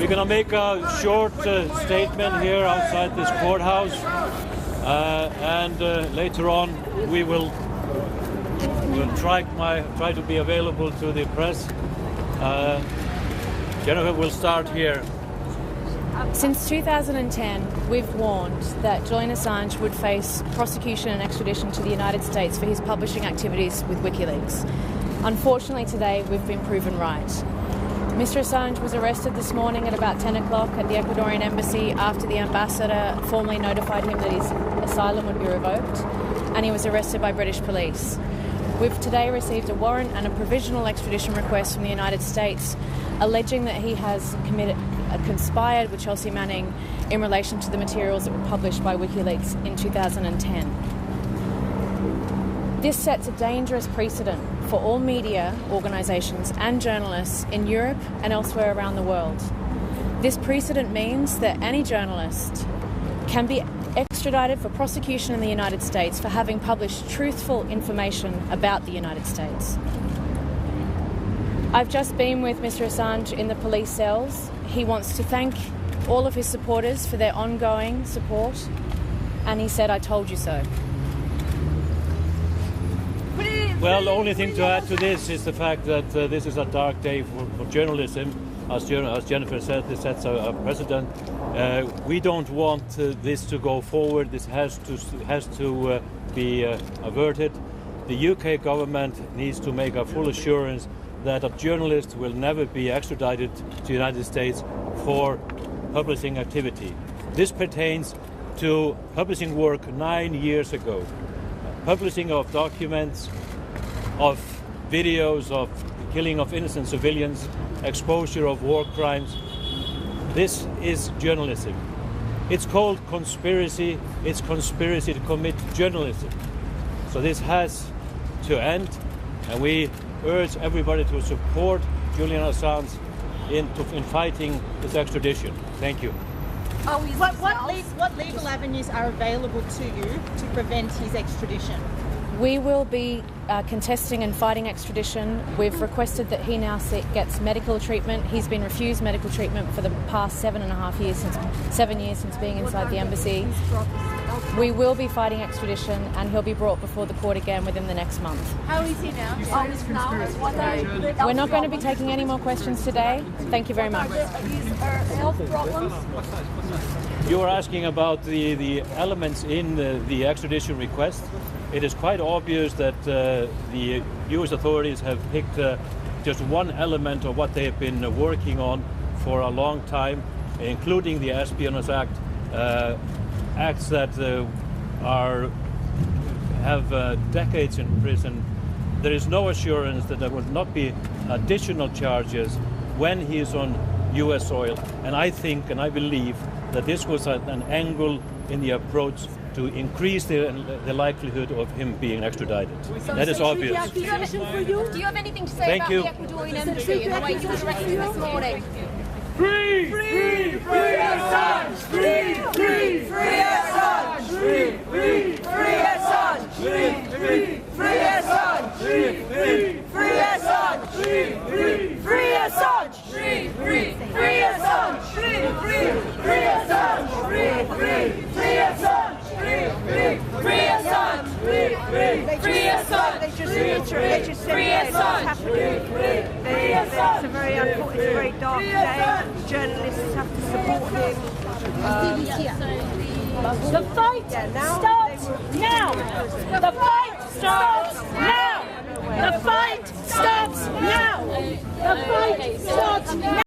We're going to make a short statement here outside this courthouse, and later on we'll try to be available to the press. Jennifer, we'll start here. Since 2010, we've warned that Julian Assange would face prosecution and extradition to the United States for his publishing activities with Wikileaks. Unfortunately, today we've been proven right. Mr. Assange was arrested this morning at about 10 o'clock at the Ecuadorian embassy after the ambassador formally notified him that his asylum would be revoked, and he was arrested by British police. We've today received a warrant and a provisional extradition request from the United States alleging that he has conspired with Chelsea Manning in relation to the materials that were published by Wikileaks in 2010. This sets a dangerous precedent for all media organisations and journalists in Europe and elsewhere around the world. This precedent means that any journalist can be extradited for prosecution in the United States for having published truthful information about the United States. I've just been with Mr. Assange in the police cells. He wants to thank all of his supporters for their ongoing support, and he said, "I told you so." Well, the only thing to add to this is the fact that this is a dark day for journalism. As Jennifer said, this sets a precedent. We don't want this to go forward. This has to be averted. The UK government needs to make a full assurance that a journalist will never be extradited to the United States for publishing activity. This pertains to publishing work 9 years ago, publishing of documents, of videos of killing of innocent civilians, exposure of war crimes. This is journalism. It's called conspiracy. It's conspiracy to commit journalism. So this has to end, and we urge everybody to support Julian Assange in fighting this extradition. Thank you. What legal avenues are available to you to prevent his extradition? We will be contesting and fighting extradition. We've requested that he now gets medical treatment. He's been refused medical treatment for the past 7 years since being inside the embassy. We will be fighting extradition, and he'll be brought before the court again within the next month. How is he now? We're not going to be taking any more questions today. Thank you very much. Health problems? You were asking about the elements in the extradition request. It is quite obvious that the US authorities have picked just one element of what they have been working on for a long time, including the Espionage Act, acts that have decades in prison. There is no assurance that there will not be additional charges when he is on US soil, and I think and I believe that this was an angle in the approach to increase the likelihood of him being extradited. That is obvious. Do you have anything to say about the Ecuadorian embassy and the way he was arrested this morning? Free! Free! Free Assange! Free! Free! Free Assange! Free! Free! Free Assange! Free! Free! Free Assange! Free! Free! Free Assange! Free! Free! Free Assange! Free! Free! Free Assange! Free! Free! Free Assange! Free! Free! Free Assange! Free! Free! Free Assange! Free! Free! Free Assange! They just said what's happening. It's a very dark day. Journalists have to support him. The fight starts now! The fight starts now! The fight starts now! The fight starts now!